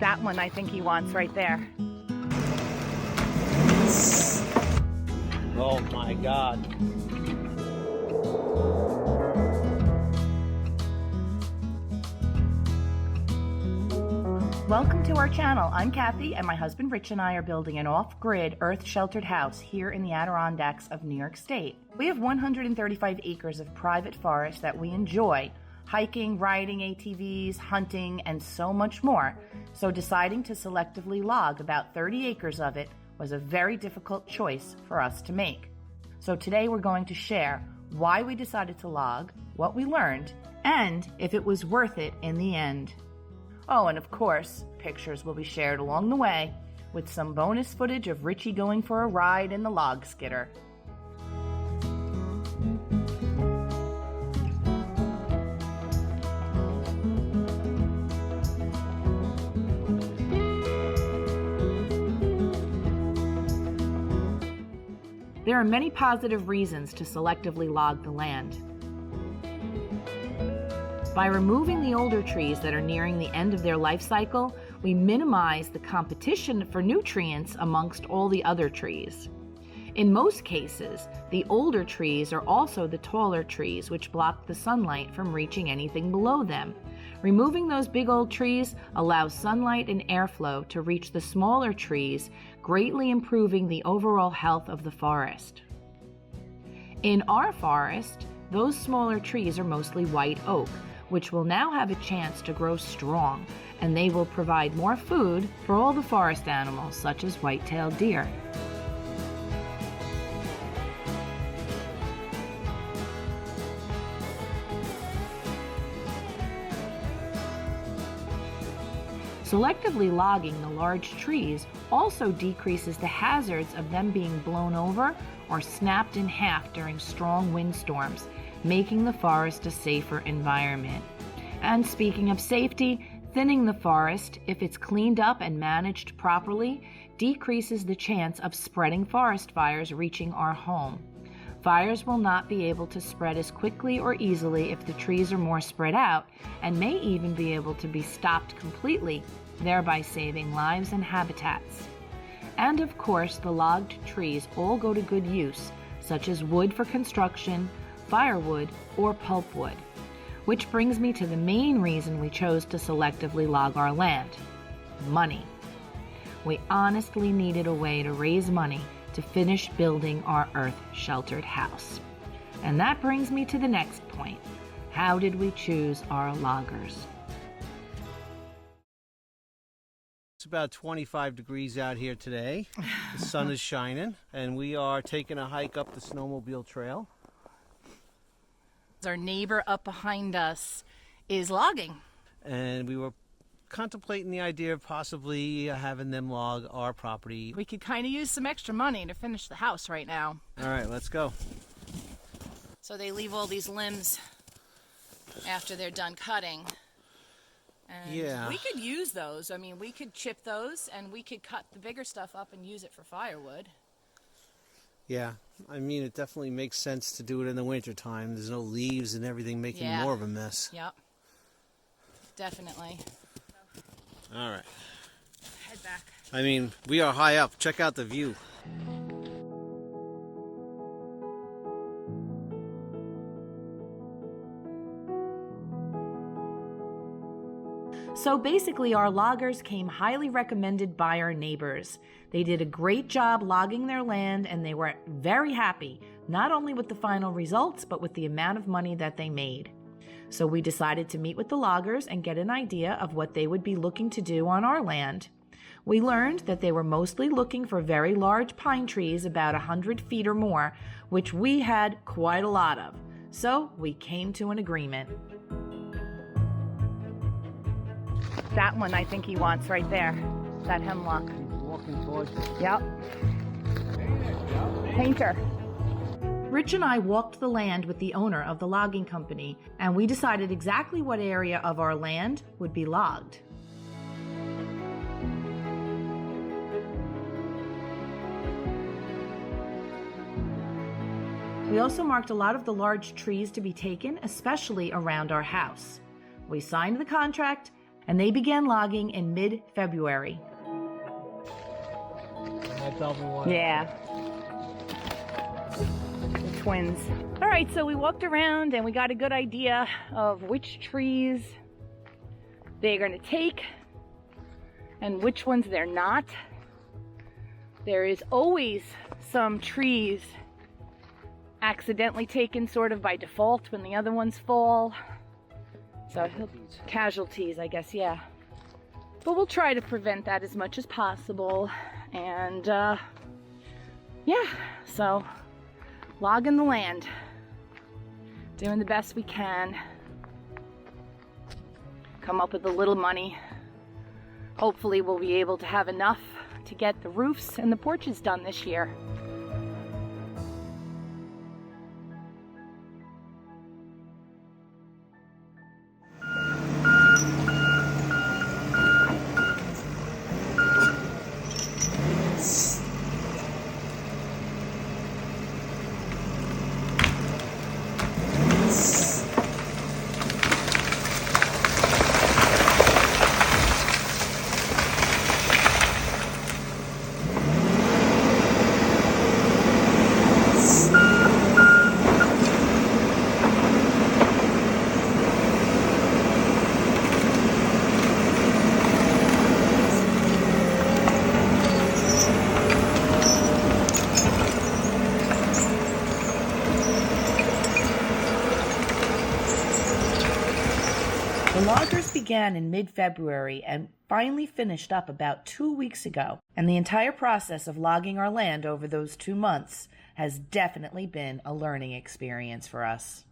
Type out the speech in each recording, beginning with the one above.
That one I think he wants right there. Oh my God. Welcome to our channel. I'm Kathy, and my husband Rich and I are building an off-grid, earth-sheltered house here in the Adirondacks of New York State. We have 135 acres of private forest that we enjoy, hiking, riding ATVs, hunting, and so much more. So deciding to selectively log about 30 acres of it was a very difficult choice for us to make. So today we're going to share why we decided to log, what we learned, and if it was worth it in the end. Oh, and of course, pictures will be shared along the way with some bonus footage of Richie going for a ride in the log skidder. There are many positive reasons to selectively log the land. By removing the older trees that are nearing the end of their life cycle, we minimize the competition for nutrients amongst all the other trees. In most cases, the older trees are also the taller trees which block the sunlight from reaching anything below them. Removing those big old trees allows sunlight and airflow to reach the smaller trees, greatly improving the overall health of the forest. In our forest, those smaller trees are mostly white oak, which will now have a chance to grow strong, and they will provide more food for all the forest animals such as white-tailed deer. Selectively logging the large trees also decreases the hazards of them being blown over or snapped in half during strong windstorms, making the forest a safer environment. And speaking of safety, thinning the forest, if it's cleaned up and managed properly, decreases the chance of spreading forest fires reaching our home. Fires will not be able to spread as quickly or easily if the trees are more spread out, and may even be able to be stopped completely, thereby saving lives and habitats. And of course, the logged trees all go to good use, such as wood for construction, firewood, or pulpwood. Which brings me to the main reason we chose to selectively log our land: money. We honestly needed a way to raise money to finish building our earth-sheltered house. And that brings me to the next point. How did we choose our loggers? It's about 25 degrees out here today. The sun is shining, and we are taking a hike up the snowmobile trail. Our neighbor up behind us is logging. And we were contemplating the idea of possibly having them log our property. We could kind of use some extra money to finish the house right now. All right, let's go. So they leave all these limbs after they're done cutting. And yeah. We could use those. I mean, we could chip those and we could cut the bigger stuff up and use it for firewood. Yeah, I mean, it definitely makes sense to do it in the wintertime. There's no leaves and everything making more of a mess. Yep, definitely. All right. Head back. I mean, we are high up. Check out the view. So basically, our loggers came highly recommended by our neighbors. They did a great job logging their land, and they were very happy, not only with the final results, but with the amount of money that they made. So we decided to meet with the loggers and get an idea of what they would be looking to do on our land. We learned that they were mostly looking for very large pine trees, about 100 feet or more, which we had quite a lot of. So we came to an agreement. That one I think he wants right there, that hemlock. He's walking towards it. Yep. Painter. Rich and I walked the land with the owner of the logging company, and we decided exactly what area of our land would be logged. We also marked a lot of the large trees to be taken, especially around our house. We signed the contract, and they began logging in mid-February. Yeah. The twins. All right, so we walked around and we got a good idea of which trees they're going to take and which ones they're not. There is always some trees accidentally taken sort of by default when the other ones fall. So casualties, I guess, yeah. But we'll try to prevent that as much as possible. And yeah, so logging the land, doing the best we can, come up with a little money. Hopefully we'll be able to have enough to get the roofs and the porches done this year. The loggers began in mid-February and finally finished up about 2 weeks ago. And the entire process of logging our land over those 2 months has definitely been a learning experience for us.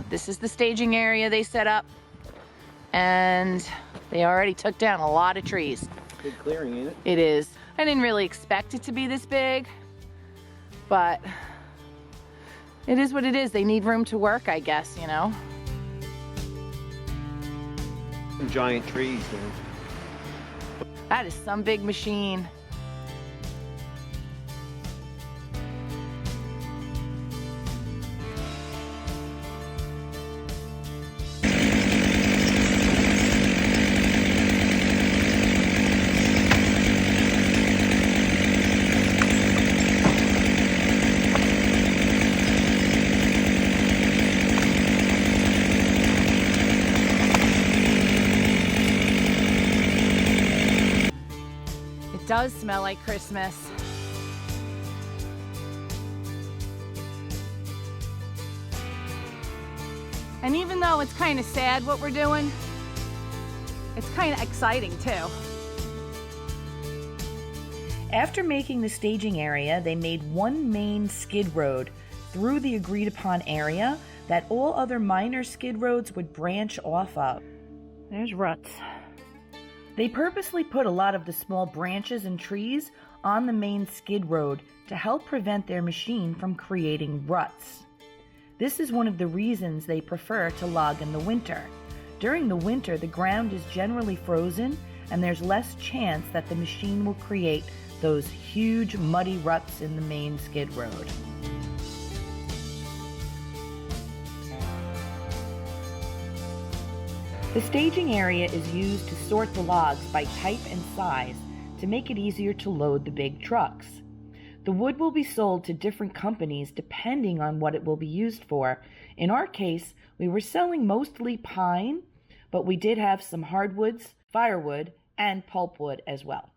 This is the staging area they set up, and they already took down a lot of trees. Big clearing, ain't it? It is. I didn't really expect it to be this big, but it is what it is. They need room to work, I guess, you know. Some giant trees, man. That is some big machine. It does smell like Christmas. And even though it's kind of sad what we're doing, it's kind of exciting too. After making the staging area, they made one main skid road through the agreed upon area that all other minor skid roads would branch off of. There's ruts. They purposely put a lot of the small branches and trees on the main skid road to help prevent their machine from creating ruts. This is one of the reasons they prefer to log in the winter. During the winter, the ground is generally frozen and there's less chance that the machine will create those huge muddy ruts in the main skid road. The staging area is used to sort the logs by type and size to make it easier to load the big trucks. The wood will be sold to different companies depending on what it will be used for. In our case, we were selling mostly pine, but we did have some hardwoods, firewood, and pulpwood as well.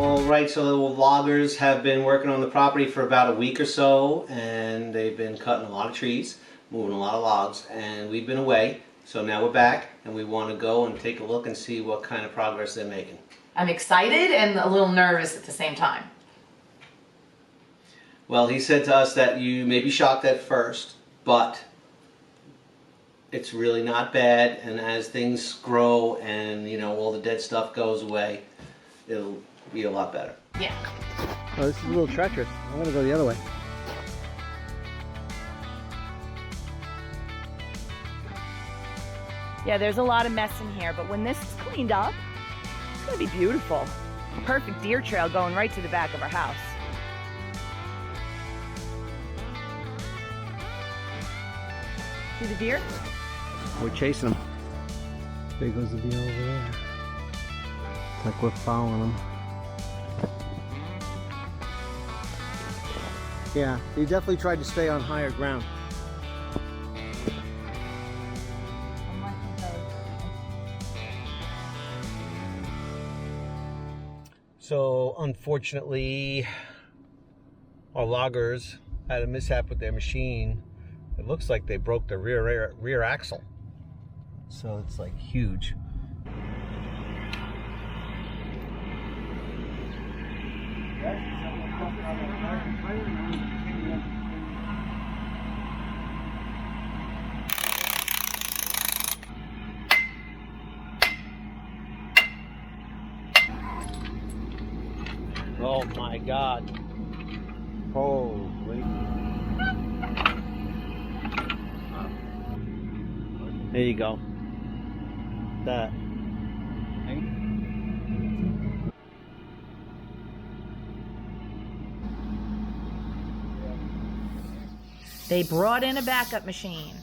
All right, so the loggers have been working on the property for about a week or so, and they've been cutting a lot of trees, moving a lot of logs, and we've been away. So now we're back, and we want to go and take a look and see what kind of progress they're making. I'm excited and a little nervous at the same time. Well, he said to us that you may be shocked at first, but it's really not bad, and as things grow and, you know, all the dead stuff goes away, it'll be a lot better. Yeah. Oh, this is a little treacherous. I'm going to go the other way. Yeah, there's a lot of mess in here, but when this is cleaned up, it's gonna be beautiful. Perfect deer trail going right to the back of our house. See the deer? We're chasing them. There goes the deer over there. It's like we're following them. Yeah, he definitely tried to stay on higher ground. So unfortunately, our loggers had a mishap with their machine. It looks like they broke the rear axle. So it's like huge. Oh my God. Holy. There you go. That. They brought in a backup machine.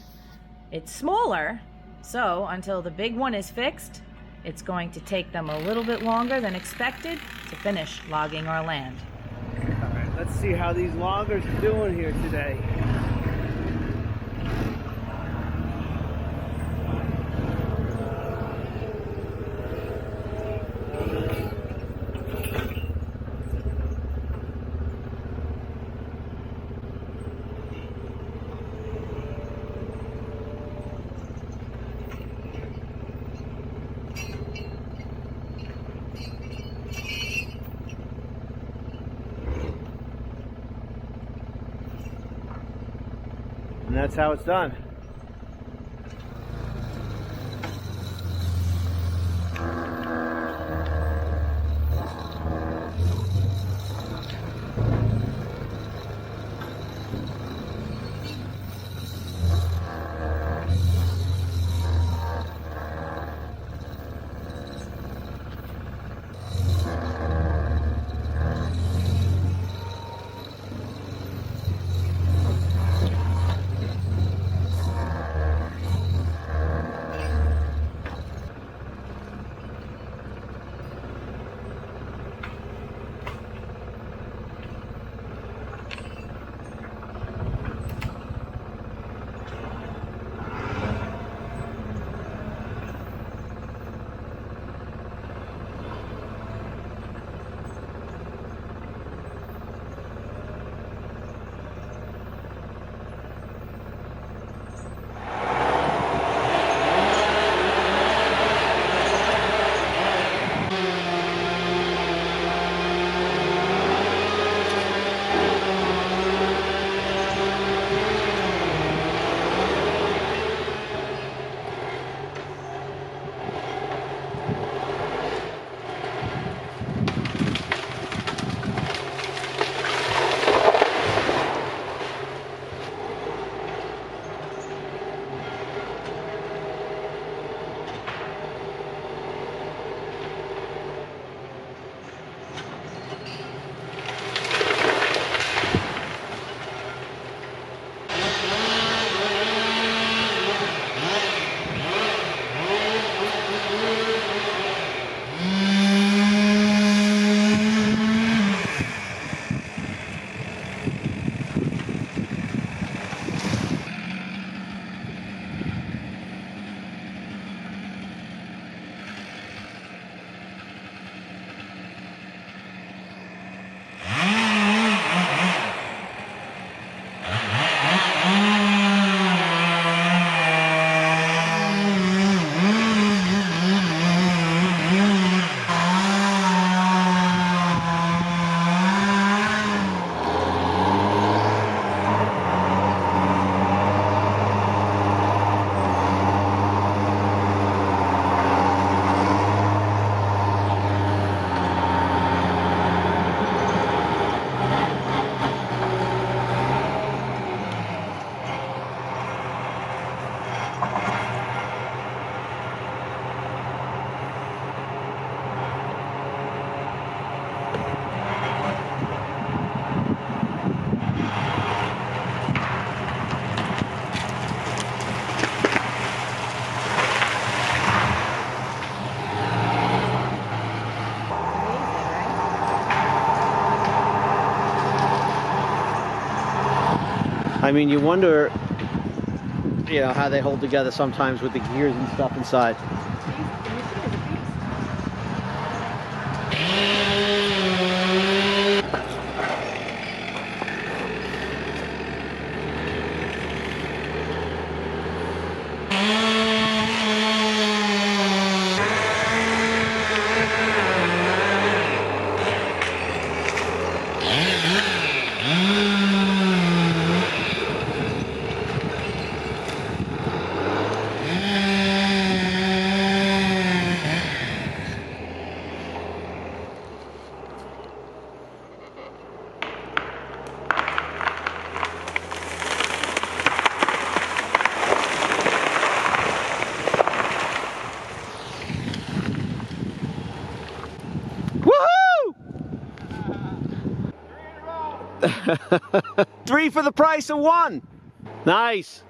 It's smaller, so until the big one is fixed, it's going to take them a little bit longer than expected to finish logging our land. All right, let's see how these loggers are doing here today. And that's how it's done. I mean, you wonder, you know, how they hold together sometimes with the gears and stuff inside. Three for the price of one. Nice.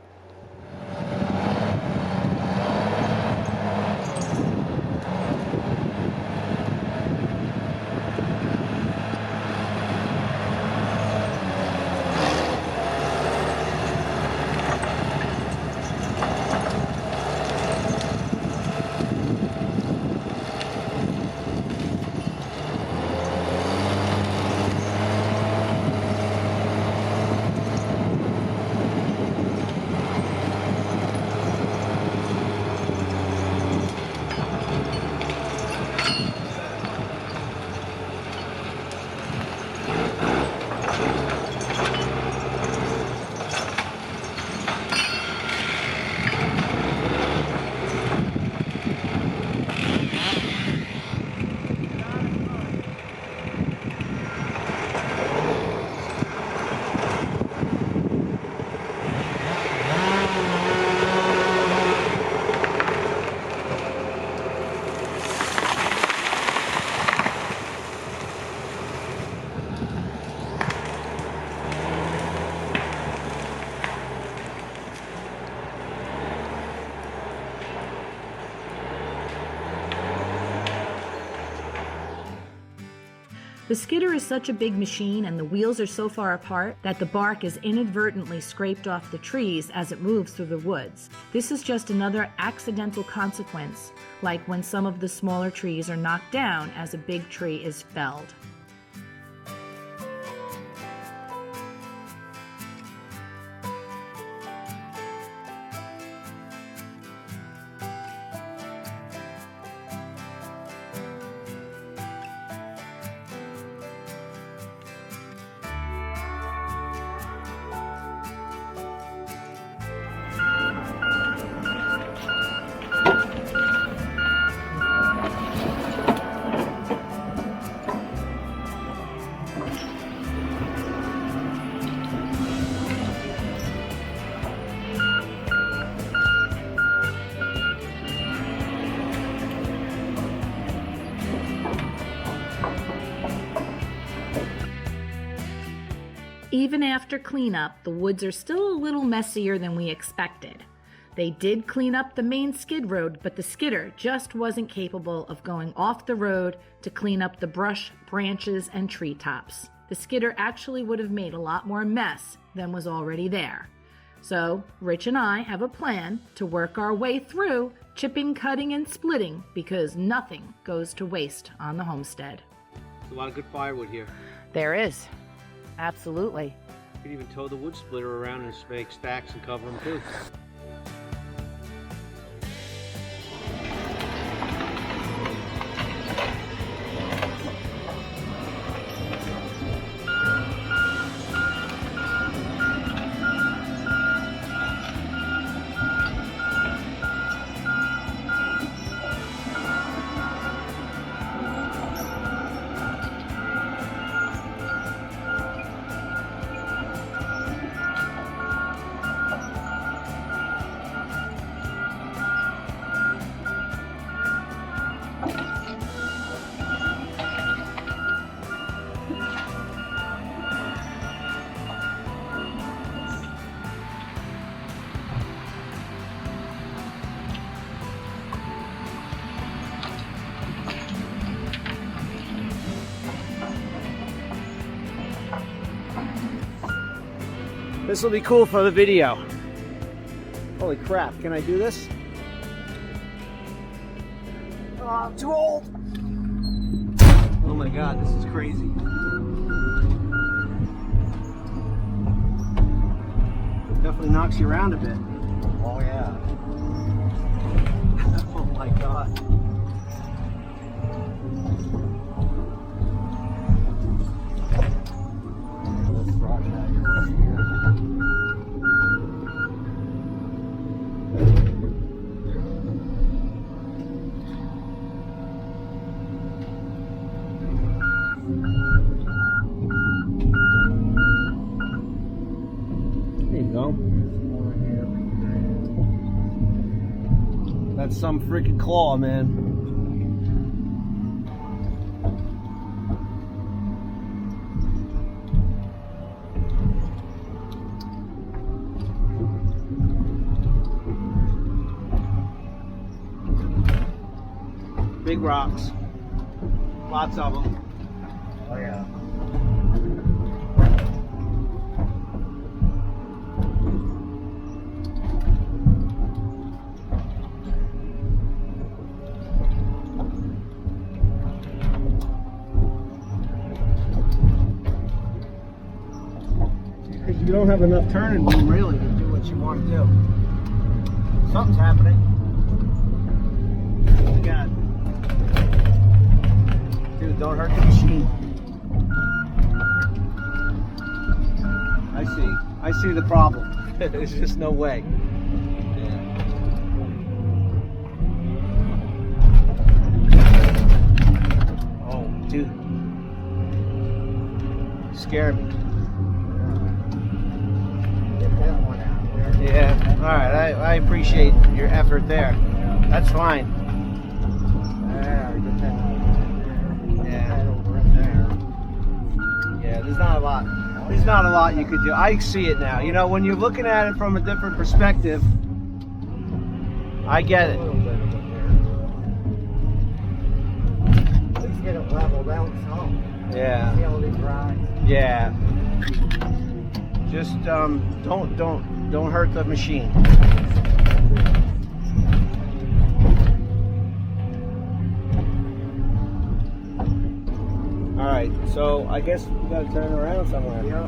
The skidder is such a big machine and the wheels are so far apart that the bark is inadvertently scraped off the trees as it moves through the woods. This is just another accidental consequence, like when some of the smaller trees are knocked down as a big tree is felled. Even after cleanup, the woods are still a little messier than we expected. They did clean up the main skid road, but the skidder just wasn't capable of going off the road to clean up the brush, branches, and treetops. The skidder actually would have made a lot more mess than was already there. So, Rich and I have a plan to work our way through chipping, cutting, and splitting because nothing goes to waste on the homestead. There's a lot of good firewood here. There is. Absolutely. You can even tow the wood splitter around and make stacks and cover them too. This will be cool for the video. Holy crap, can I do this? Oh, I'm too old. Oh my God, this is crazy. Definitely knocks you around a bit. Oh yeah. Oh my God. Let's rock that here. There you go. That's some freaking claw, man. Big rocks. Lots of them. Oh yeah. Because you don't have enough turning room really to do what you want to do. Something's happening. Oh my God. Dude, don't hurt the machine. I see the problem. There's just no way. Oh, dude. Scare me. Get that one out there. Yeah, all right. I appreciate your effort there. That's fine. There, get that out there. Yeah. That over in there. Yeah, there's not a lot. There's not a lot you could do. I see it now. You know, when you're looking at it from a different perspective, I get A it. little bit of it there. At least get it leveled out some. See Yeah. how it dries. Yeah. Just don't hurt the machine. All right, so I guess we gotta turn around somewhere. Yeah.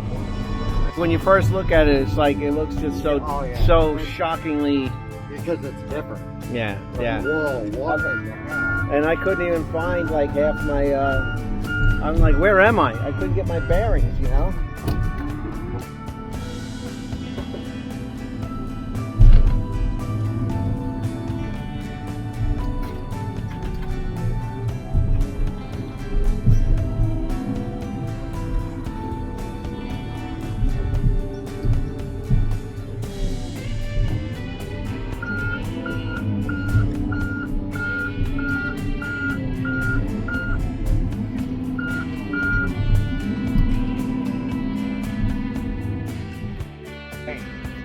When you first look at it, it's like it looks just so Oh, yeah. so shockingly. Because it's different. Yeah, yeah. Whoa, what the hell? And I couldn't even find like half my. I'm like, where am I? I couldn't get my bearings, you know.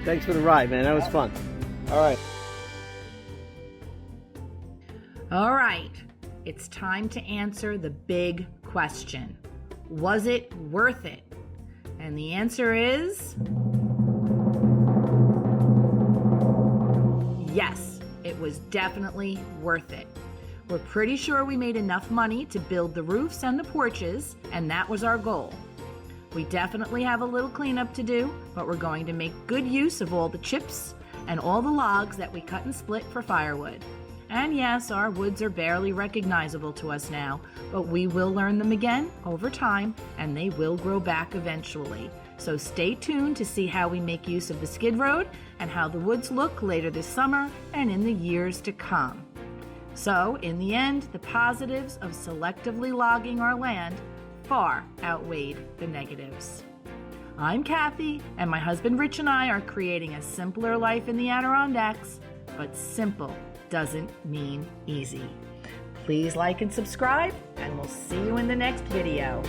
Thanks for the ride, man. That was fun. All right. All right, it's time to answer the big question. Was it worth it? And the answer is yes, it was definitely worth it. We're pretty sure we made enough money to build the roofs and the porches, and that was our goal. We definitely have a little cleanup to do, but we're going to make good use of all the chips and all the logs that we cut and split for firewood. And yes, our woods are barely recognizable to us now, but we will learn them again over time, and they will grow back eventually. So stay tuned to see how we make use of the skid road and how the woods look later this summer and in the years to come. So, in the end, the positives of selectively logging our land far outweighed the negatives. I'm Kathy, and my husband Rich and I are creating a simpler life in the Adirondacks, but simple doesn't mean easy. Please like and subscribe, and we'll see you in the next video.